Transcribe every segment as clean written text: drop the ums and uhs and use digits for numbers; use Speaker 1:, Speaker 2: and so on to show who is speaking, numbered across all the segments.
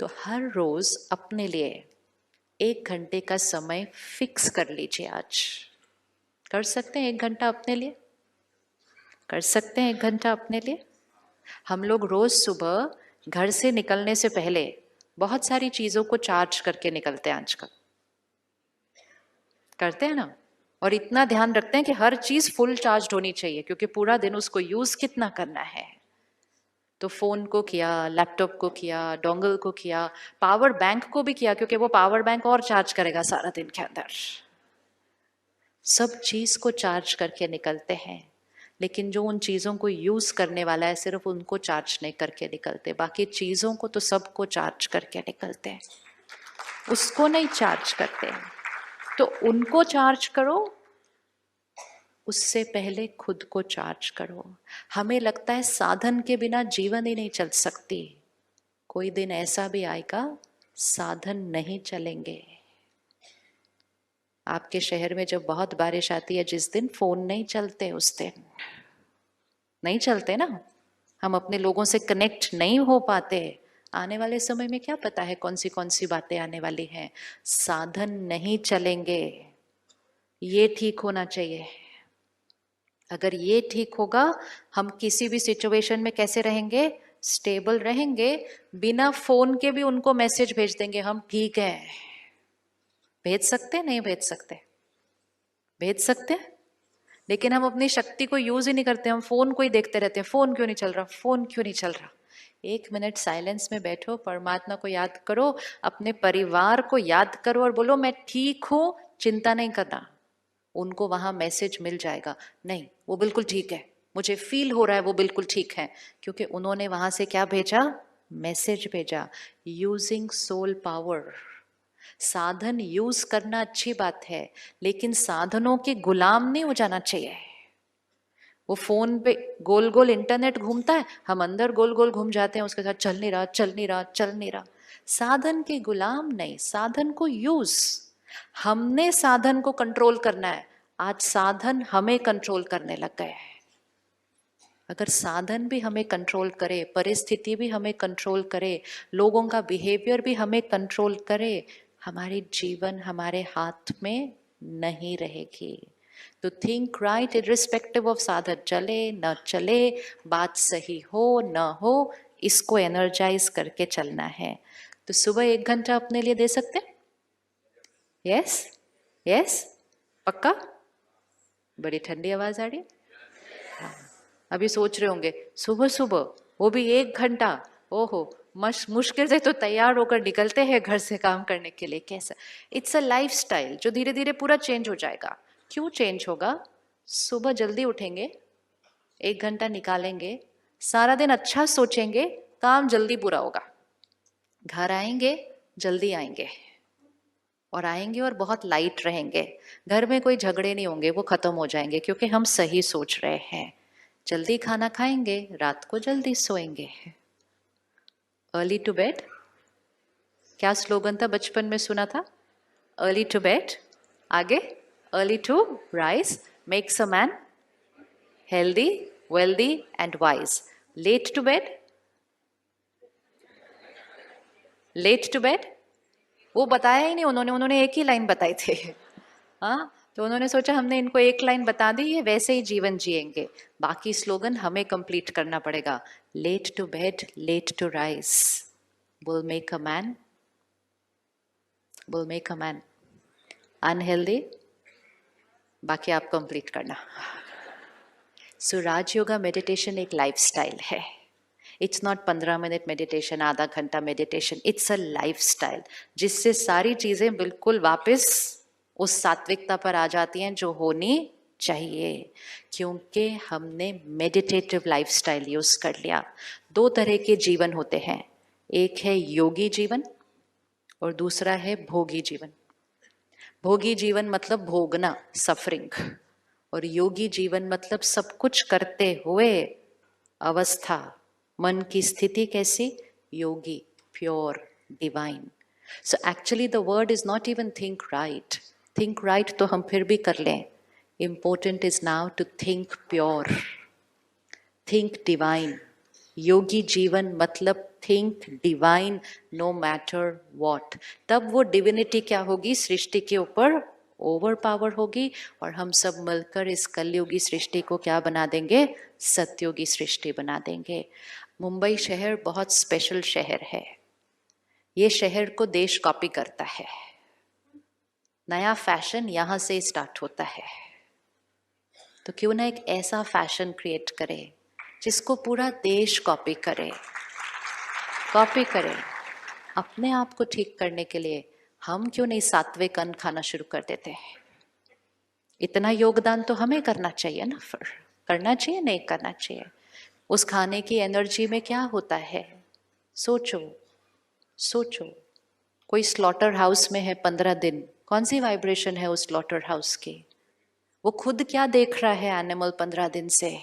Speaker 1: तो हर रोज अपने लिए 1 घंटे का समय फिक्स कर लीजिए। आज कर सकते हैं 1 घंटा अपने लिए? कर सकते हैं 1 घंटा अपने लिए? हम लोग रोज सुबह घर से निकलने से पहले बहुत सारी चीजों को चार्ज करके निकलते हैं आजकल, करते हैं ना? और इतना ध्यान रखते हैं कि हर चीज फुल चार्ज होनी चाहिए, क्योंकि पूरा दिन उसको यूज कितना करना है। तो फोन को किया, लैपटॉप को किया, डोंगल को किया, पावर बैंक को भी किया, क्योंकि वो पावर बैंक और चार्ज करेगा सारा दिन के अंदर। सब चीज को चार्ज करके निकलते हैं, लेकिन जो उन चीजों को यूज करने वाला है सिर्फ उनको चार्ज नहीं करके निकलते, बाकी चीजों को तो सबको चार्ज करके निकलते हैं, उसको नहीं चार्ज करते हैं। तो उनको चार्ज करो, उससे पहले खुद को चार्ज करो। हमें लगता है साधन के बिना जीवन ही नहीं चल सकती, कोई दिन ऐसा भी आएगा साधन नहीं चलेंगे। आपके शहर में जब बहुत बारिश आती है, जिस दिन फोन नहीं चलते उस दिन नहीं चलते ना, हम अपने लोगों से कनेक्ट नहीं हो पाते। आने वाले समय में क्या पता है कौन सी बातें आने वाली हैं। साधन नहीं चलेंगे, ये ठीक होना चाहिए। अगर ये ठीक होगा, हम किसी भी सिचुएशन में कैसे रहेंगे? स्टेबल रहेंगे। बिना फोन के भी उनको मैसेज भेज देंगे हम ठीक है। भेज सकते? नहीं भेज सकते? भेज सकते, लेकिन हम अपनी शक्ति को यूज ही नहीं करते। हम फोन को ही देखते रहते हैं, फोन क्यों नहीं चल रहा, फोन क्यों नहीं चल रहा। 1 मिनट साइलेंस में बैठो, परमात्मा को याद करो, अपने परिवार को याद करो और बोलो मैं ठीक हूं, चिंता नहीं करना। उनको वहां मैसेज मिल जाएगा, नहीं वो बिल्कुल ठीक है, मुझे फील हो रहा है वो बिल्कुल ठीक है, क्योंकि उन्होंने वहां से क्या भेजा? मैसेज भेजा। Using soul power. साधन यूज करना अच्छी बात है, लेकिन साधनों के गुलाम नहीं हो जाना चाहिए। वो फोन पे गोल गोल इंटरनेट घूमता है, हम अंदर गोल गोल घूम जाते हैं, उसके साथ चल नहीं रहा, चल नहीं रहा, चल नहीं रहा। साधन के गुलाम नहीं, साधन को यूज। हमने साधन को कंट्रोल करना है, आज साधन हमें कंट्रोल करने लग गए हैं। अगर साधन भी हमें कंट्रोल करे, परिस्थिति भी हमें कंट्रोल करे, लोगों का बिहेवियर भी हमें कंट्रोल करे, हमारी जीवन हमारे हाथ में नहीं रहेगी। तो थिंक राइट इररिस्पेक्टिव ऑफ साधन चले न चले, बात सही हो न हो, इसको एनर्जाइज करके चलना है। तो सुबह 1 घंटा अपने लिए दे सकते हैं? यस यस, पक्का? बड़ी ठंडी आवाज आ रही है। अभी सोच रहे होंगे सुबह सुबह वो भी 1 घंटा, ओहो मुश्किल से तो तैयार होकर निकलते हैं घर से काम करने के लिए, कैसा? इट्स अ लाइफस्टाइल जो धीरे धीरे पूरा चेंज हो जाएगा। क्यों चेंज होगा? सुबह जल्दी उठेंगे, 1 घंटा निकालेंगे, सारा दिन अच्छा सोचेंगे, काम जल्दी पूरा होगा। घर आएंगे जल्दी आएंगे, और आएंगे और बहुत लाइट रहेंगे। घर में कोई झगड़े नहीं होंगे, वो खत्म हो जाएंगे, क्योंकि हम सही सोच रहे हैं। जल्दी खाना खाएंगे, रात को जल्दी सोएंगे। अर्ली टू बेड, क्या स्लोगन था बचपन में सुना था? अर्ली टू बेड, आगे early to rise makes a man healthy wealthy and wise. Late to bed, late to bed वो बताया ही नहीं उन्होंने एक ही लाइन बताई थी। हाँ, तो उन्होंने सोचा हमने इनको एक लाइन बता दी, ये वैसे ही जीवन जिएंगे, बाकी स्लोगन हमें कंप्लीट करना पड़ेगा। Late to bed late to rise will make a man, will make a man unhealthy, बाकी आप कंप्लीट करना। सो राजयोगा मेडिटेशन एक लाइफस्टाइल है। इट्स नॉट 15 मिनट मेडिटेशन, आधा घंटा मेडिटेशन, इट्स अ लाइफस्टाइल, जिससे सारी चीजें बिल्कुल वापस उस सात्विकता पर आ जाती हैं जो होनी चाहिए, क्योंकि हमने मेडिटेटिव लाइफस्टाइल यूज कर लिया। 2 तरह के जीवन होते हैं, एक है योगी जीवन और दूसरा है भोगी जीवन। भोगी जीवन मतलब भोगना, सफरिंग, और योगी जीवन मतलब सब कुछ करते हुए अवस्था, मन की स्थिति कैसी? Yogi, pure, divine. So actually the word is not even think right. Think right तो हम फिर भी कर लें, important is now to think pure, think divine. योगी जीवन मतलब think divine no matter what, तब वो डिविनिटी क्या होगी, सृष्टि के ऊपर ओवर पावर होगी, और हम सब मिलकर इस कलयुगी सृष्टि को क्या बना देंगे, सत्युगी सृष्टि बना देंगे। मुंबई शहर बहुत स्पेशल शहर है। ये शहर को देश कॉपी करता है। नया फैशन यहां से स्टार्ट होता है। तो क्यों ना एक ऐसा फैशन क्रिएट करें जिसको पूरा देश कॉपी करे। अपने आप को ठीक करने के लिए हम क्यों नहीं सात्विक अन्न खाना शुरू कर देते हैं? इतना योगदान तो हमें करना चाहिए ना। फिर करना चाहिए, नहीं करना चाहिए? उस खाने की एनर्जी में क्या होता है, सोचो सोचो। कोई स्लॉटर हाउस में है 15 दिन, कौन सी वाइब्रेशन है उस स्लॉटर हाउस की? वो खुद क्या देख रहा है एनिमल 15 दिन से?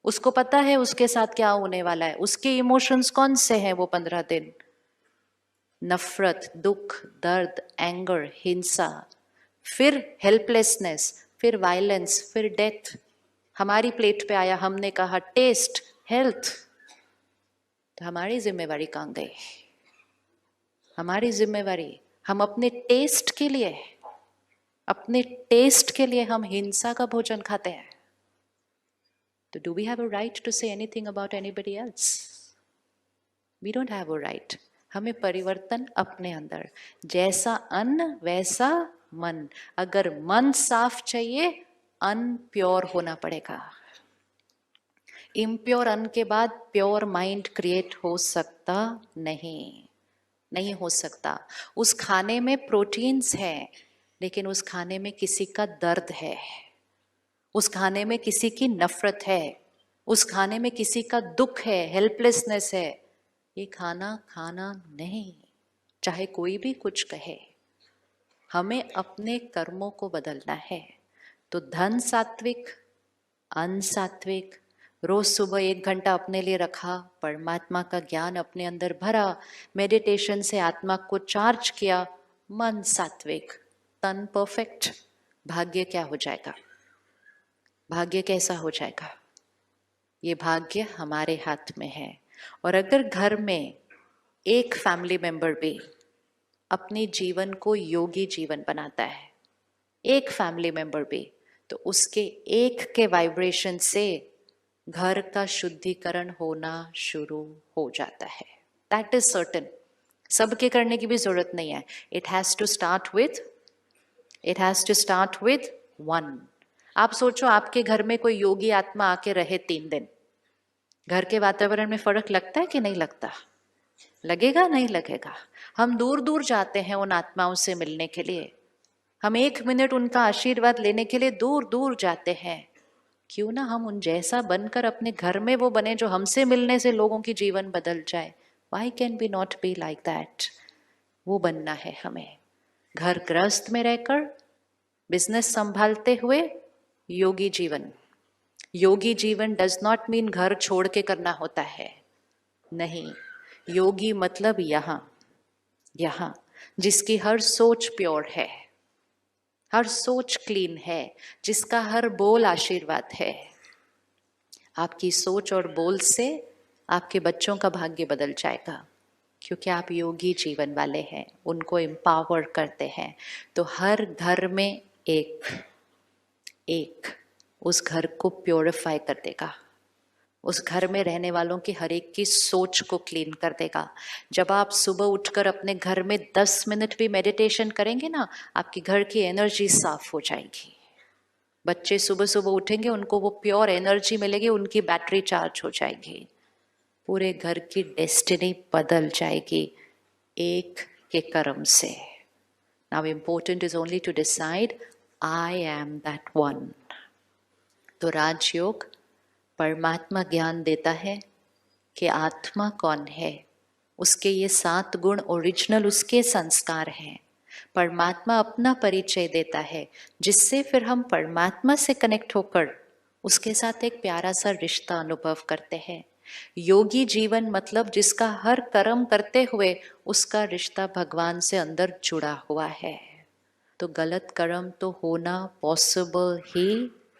Speaker 1: उसको पता है उसके साथ क्या होने वाला है। उसके इमोशंस कौन से हैं वो 15 दिन? नफरत, दुख, दर्द, एंगर, हिंसा, फिर हेल्पलेसनेस, फिर वायलेंस, फिर डेथ। हमारी प्लेट पे आया, हमने कहा टेस्ट, हेल्थ। तो हमारी जिम्मेवारी कहाँ गई? हमारी जिम्मेवारी, हम अपने टेस्ट के लिए हम हिंसा का भोजन खाते हैं। तो do we have a right to say anything about anybody else? We don't have a right. हमें परिवर्तन अपने अंदर, जैसा अन्न वैसा मन। अगर मन साफ चाहिए, अन्न प्योर होना पड़ेगा। इम्प्योर अन्न के बाद प्योर माइंड क्रिएट हो सकता नहीं हो सकता। उस खाने में प्रोटीन्स हैं, लेकिन उस खाने में किसी का दर्द है, उस खाने में किसी की नफरत है, उस खाने में किसी का दुख है, हेल्पलेसनेस है। ये खाना खाना नहीं, चाहे कोई भी कुछ कहे। हमें अपने कर्मों को बदलना है। तो धन सात्विक, अन्न सात्विक, रोज सुबह 1 घंटा अपने लिए रखा, परमात्मा का ज्ञान अपने अंदर भरा, मेडिटेशन से आत्मा को चार्ज किया, मन सात्विक, तन परफेक्ट। भाग्य क्या हो जाएगा? भाग्य कैसा हो जाएगा? ये भाग्य हमारे हाथ में है। और अगर घर में एक फैमिली मेंबर भी अपने जीवन को योगी जीवन बनाता है, एक फैमिली मेंबर भी, तो उसके एक के वाइब्रेशन से घर का शुद्धिकरण होना शुरू हो जाता है। That is certain. सबके करने की भी जरूरत नहीं है। It has to start with one. आप सोचो, आपके घर में कोई योगी आत्मा आके रहे 3 दिन, घर के वातावरण में फर्क लगता है कि नहीं लगता? लगेगा, नहीं लगेगा? हम दूर दूर जाते हैं उन आत्माओं से मिलने के लिए। हम 1 मिनट उनका आशीर्वाद लेने के लिए दूर दूर जाते हैं। क्यों ना हम उन जैसा बनकर अपने घर में वो बने, जो हमसे मिलने से लोगों की जीवन बदल जाए। Why can we not be like that? वो बनना है हमें। घर गृहस्थ में रहकर, बिजनेस संभालते हुए योगी जीवन। योगी जीवन डज नॉट मीन घर छोड़ के करना होता है, नहीं। योगी मतलब यहाँ जिसकी हर सोच प्योर है, हर सोच क्लीन है, जिसका हर बोल आशीर्वाद है। आपकी सोच और बोल से आपके बच्चों का भाग्य बदल जाएगा, क्योंकि आप योगी जीवन वाले हैं, उनको एम्पावर करते हैं। तो हर घर में एक उस घर को प्योरीफाई कर देगा, उस घर में रहने वालों की हर एक की सोच को क्लीन कर देगा। जब आप सुबह उठकर अपने घर में 10 मिनट भी मेडिटेशन करेंगे ना, आपकी घर की एनर्जी साफ हो जाएगी। बच्चे सुबह सुबह उठेंगे, उनको वो प्योर एनर्जी मिलेगी, उनकी बैटरी चार्ज हो जाएगी, पूरे घर की डेस्टिनी बदल जाएगी एक के कर्म से। Now important is only to decide I am that one. तो राजयोग परमात्मा ज्ञान देता है कि आत्मा कौन है। उसके ये 7 गुण ओरिजिनल उसके संस्कार हैं। परमात्मा अपना परिचय देता है, जिससे फिर हम परमात्मा से कनेक्ट होकर उसके साथ एक प्यारा सा रिश्ता अनुभव करते हैं। योगी जीवन मतलब जिसका हर कर्म करते हुए उसका रिश्ता भगवान से अंदर जुड़ा हुआ है। तो गलत कर्म तो होना पॉसिबल ही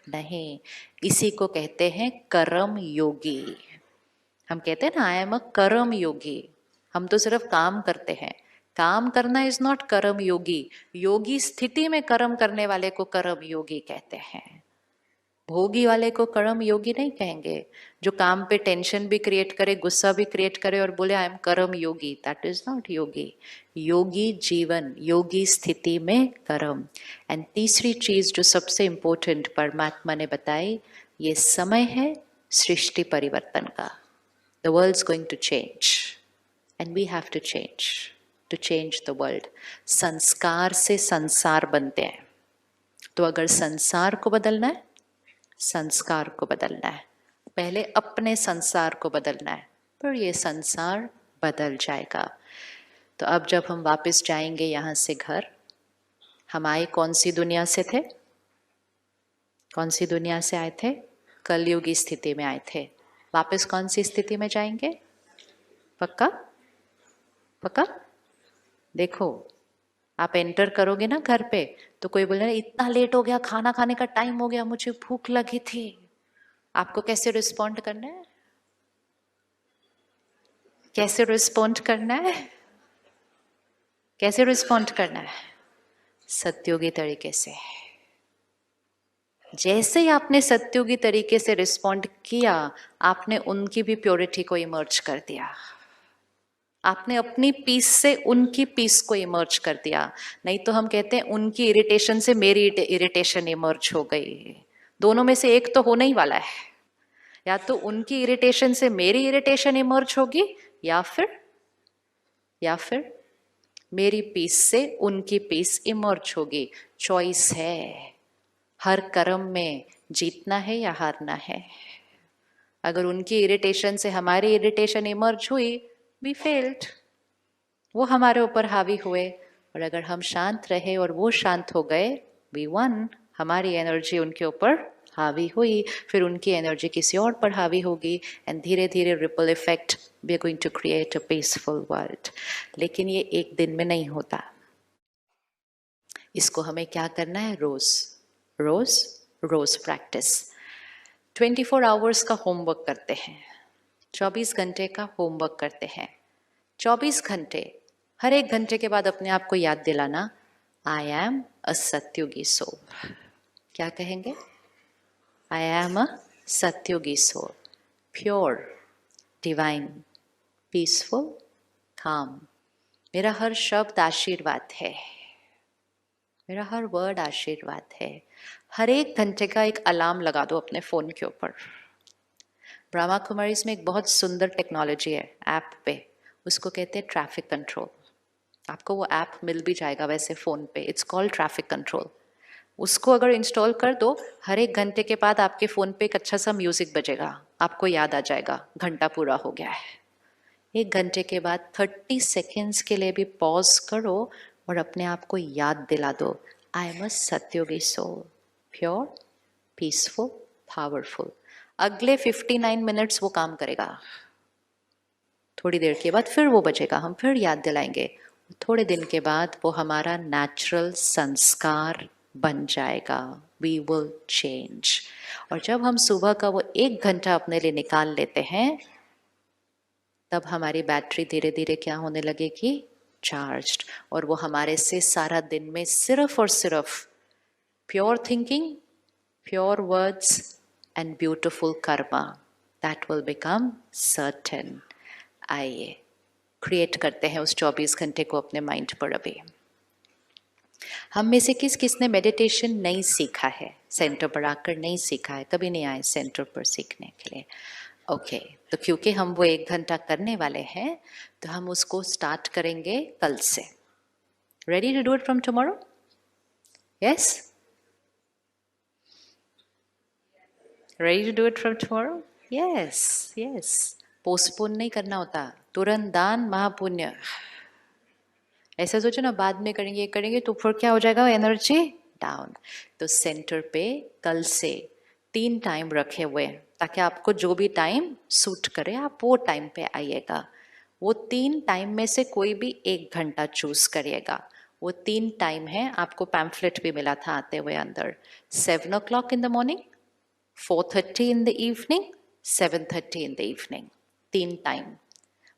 Speaker 1: नहीं। इसी को कहते हैं कर्म योगी। हम कहते हैं ना आई एम अ कर्म योगी, हम तो सिर्फ काम करते हैं। काम करना इज नॉट कर्म योगी। योगी स्थिति में कर्म करने वाले को कर्म योगी कहते हैं। भोगी वाले को कर्म योगी नहीं कहेंगे। जो काम पे टेंशन भी क्रिएट करे, गुस्सा भी क्रिएट करे और बोले आई एम कर्म योगी, दैट इज नॉट योगी। योगी जीवन, योगी स्थिति में कर्म। एंड तीसरी चीज जो सबसे इंपॉर्टेंट परमात्मा ने बताई, ये समय है सृष्टि परिवर्तन का। The world is going to change and we have to change the world. संस्कार से संसार बनते हैं। तो अगर संसार को बदलना है, संस्कार को बदलना है। पहले अपने संसार को बदलना है, पर ये संसार बदल जाएगा। तो अब जब हम वापस जाएंगे यहाँ से घर, हम आए कौन सी दुनिया से थे? कौन सी दुनिया से आए थे? कलयुगी स्थिति में आए थे। वापस कौन सी स्थिति में जाएंगे? पक्का? पक्का? देखो, आप एंटर करोगे ना घर पे, तो कोई बोले इतना लेट हो गया, खाना खाने का टाइम हो गया, मुझे भूख लगी थी। आपको कैसे रिस्पॉन्ड करना है? कैसे रिस्पॉन्ड करना है? कैसे रिस्पॉन्ड करना है? सत्योगी तरीके से। जैसे ही आपने सत्योगी तरीके से रिस्पॉन्ड किया, आपने उनकी भी प्योरिटी को इमर्ज कर दिया। आपने अपनी पीस से उनकी पीस को इमर्ज कर दिया। नहीं तो हम कहते हैं उनकी इरिटेशन से मेरी इरिटेशन इमर्ज हो गई। दोनों में से एक तो होने ही वाला है। या तो उनकी इरिटेशन से मेरी इरिटेशन इमर्ज होगी, या फिर मेरी पीस से उनकी पीस इमर्ज होगी। चॉइस है। हर कर्म में जीतना है या हारना है। अगर उनकी इरिटेशन से हमारी इरिटेशन इमर्ज हुई, वी फेल्ड, वो हमारे ऊपर हावी हुए। और अगर हम शांत रहे और वो शांत हो गए, वी वन, हमारी एनर्जी उनके ऊपर हावी हुई, फिर उनकी एनर्जी किसी और पर हावी होगी, एंड धीरे धीरे ripple effect, we are going to create a peaceful world. लेकिन ये एक दिन में नहीं होता। इसको हमें क्या करना है? रोज रोज रोज प्रैक्टिस। 24 आवर्स का होमवर्क करते हैं, 24 घंटे का होमवर्क करते हैं। 24 घंटे, हर एक घंटे के बाद अपने आप को याद दिलाना, आई एम अ सत्युगी सोल। क्या कहेंगे? आई एम अ सत्युगी soul, pure, divine, peaceful, calm. मेरा हर शब्द आशीर्वाद है, मेरा हर वर्ड आशीर्वाद है। हर एक घंटे का एक अलार्म लगा दो अपने फोन के ऊपर। ब्रह्मा कुमारीज में एक बहुत सुंदर टेक्नोलॉजी है ऐप पे, उसको कहते हैं ट्रैफिक कंट्रोल। आपको वो ऐप मिल भी जाएगा वैसे फ़ोन पे, इट्स कॉल्ड ट्रैफिक कंट्रोल। उसको अगर इंस्टॉल कर दो, हर एक घंटे के बाद आपके फ़ोन पे एक अच्छा सा म्यूज़िक बजेगा, आपको याद आ जाएगा घंटा पूरा हो गया है। एक घंटे के बाद 30 सेकेंड्स के लिए भी पॉज करो और अपने आप को याद दिला दो, आई एम अ सत्योगी सोल, प्योर, पीसफुल, पावरफुल। अगले 59 मिनट्स वो काम करेगा। थोड़ी देर के बाद फिर वो बजेगा, हम फिर याद दिलाएंगे। थोड़े दिन के बाद वो हमारा नेचुरल संस्कार बन जाएगा। We will change. और जब हम सुबह का वो 1 घंटा अपने लिए निकाल लेते हैं, तब हमारी बैटरी धीरे धीरे क्या होने लगेगी? चार्ज्ड। और वो हमारे से सारा दिन में सिर्फ और सिर्फ pure thinking, pure words and beautiful Karma, that will become certain. आइए क्रिएट करते हैं उस 24 घंटे को अपने माइंड पर। अभी हम में से किस किस ने मेडिटेशन नहीं सीखा है? सेंटर पर आकर नहीं सीखा है, कभी नहीं आए सेंटर पर सीखने के लिए? ओके, तो क्योंकि हम वो 1 घंटा करने वाले हैं, तो हम उसको स्टार्ट करेंगे कल से। Ready to do it from tomorrow? Yes, ready to do it from tomorrow? Yes yes. Postpone नहीं करना होता, तुरंत दान महापुण्य। ऐसा सोचो ना, बाद में करेंगे तो फिर क्या हो जाएगा? Energy down. तो सेंटर पे कल से 3 टाइम रखे हुए हैं, ताकि आपको जो भी टाइम सूट करे आप वो टाइम पे आइएगा। वो 3 टाइम में से कोई भी 1 घंटा चूज करिएगा। वो 3 टाइम है, आपको पैम्फलेट भी मिला था आते हुए अंदर। 7 o'clock in the morning, 4:30 in the evening, 7:30 in the evening। 3 time.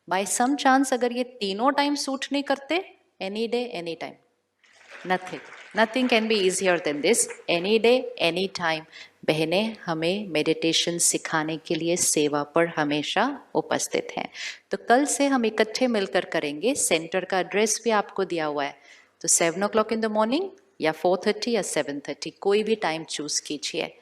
Speaker 1: By some chance अगर ये तीनों टाइम सूट नहीं करते, any day any time, nothing can be easier than this, any day any time. बहनें हमें मेडिटेशन सिखाने के लिए सेवा पर हमेशा उपस्थित हैं। तो कल से हम इकट्ठे मिलकर करेंगे। सेंटर का एड्रेस भी आपको दिया हुआ है, तो 7 o'clock इन द मॉर्निंग या 4:30 या 7:30, कोई भी टाइम चूज कीजिए।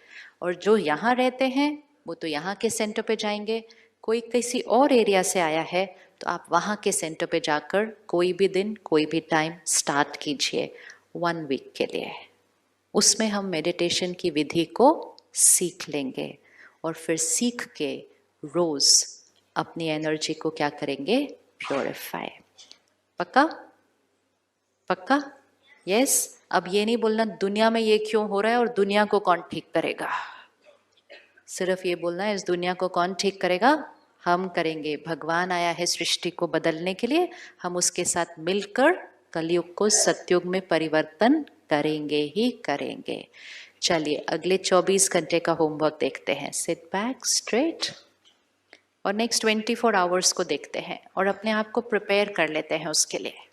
Speaker 1: और जो यहाँ रहते हैं वो तो यहाँ के सेंटर पे जाएंगे, कोई किसी और एरिया से आया है तो आप वहाँ के सेंटर पे जाकर कोई भी दिन कोई भी टाइम स्टार्ट कीजिए 1 वीक के लिए। उसमें हम मेडिटेशन की विधि को सीख लेंगे और फिर सीख के रोज अपनी एनर्जी को क्या करेंगे, प्योरीफाई। पक्का? पक्का? यस। अब ये नहीं बोलना दुनिया में ये क्यों हो रहा है और दुनिया को कौन ठीक करेगा, सिर्फ ये बोलना है इस दुनिया को कौन ठीक करेगा, हम करेंगे। भगवान आया है सृष्टि को बदलने के लिए, हम उसके साथ मिलकर कलयुग को सतयुग में परिवर्तन करेंगे ही करेंगे। चलिए अगले 24 घंटे का होमवर्क देखते हैं। सिट बैक स्ट्रेट और नेक्स्ट 24 आवर्स को देखते हैं और अपने आप को प्रिपेयर कर लेते हैं उसके लिए।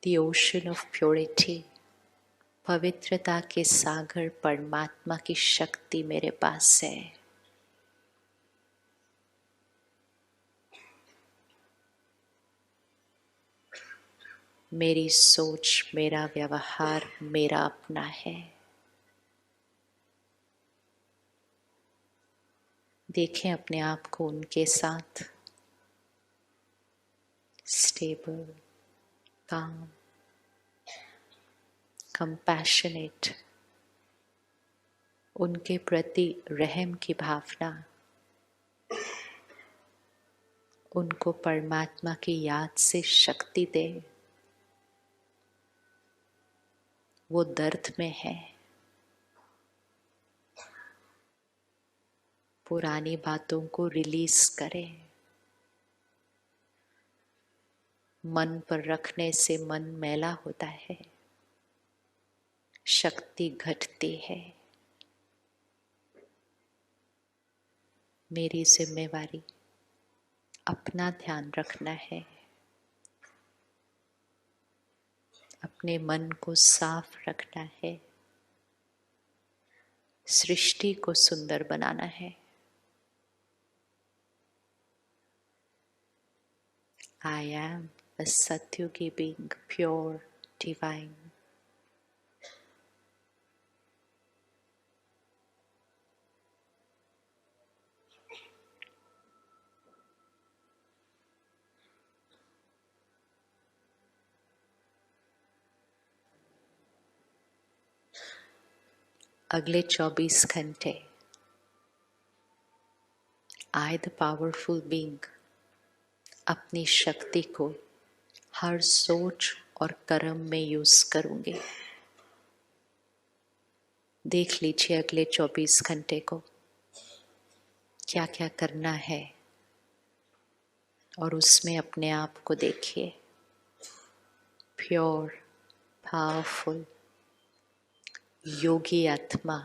Speaker 1: The ocean of purity, पवित्रता के सागर परमात्मा की शक्ति मेरे पास है। मेरी सोच, मेरा व्यवहार मेरा अपना है। देखें अपने आप को उनके साथ स्टेबल, काम, कंपैशनेट, उनके प्रति रहम की भावना, उनको परमात्मा की याद से शक्ति दे। वो दर्द में है, पुरानी बातों को रिलीज करें। मन पर रखने से मन मैला होता है, शक्ति घटती है। मेरी जिम्मेवारी अपना ध्यान रखना है, अपने मन को साफ रखना है, सृष्टि को सुंदर बनाना है। I am a Satyugi being, pure, divine. अगले 24 घंटे I the powerful being अपनी शक्ति को हर सोच और कर्म में यूज करूंगी। देख लीजिए अगले 24 घंटे को क्या क्या करना है और उसमें अपने आप को देखिए प्योर, पावरफुल, योगी आत्मा,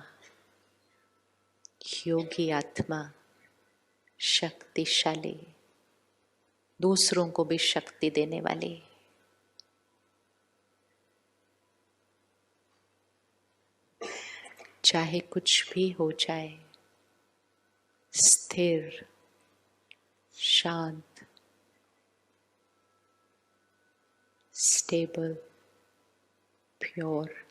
Speaker 1: शक्तिशाली, दूसरों को भी शक्ति देने वाली। चाहे कुछ भी हो जाए, स्थिर, शांत, स्टेबल, प्योर।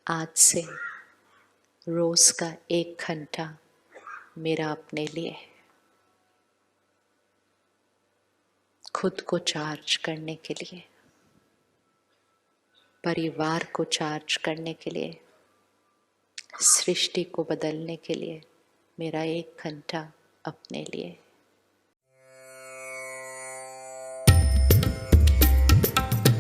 Speaker 1: आज से रोज का 1 घंटा मेरा अपने लिए, खुद को चार्ज करने के लिए, परिवार को चार्ज करने के लिए, सृष्टि को बदलने के लिए, मेरा 1 घंटा अपने लिए।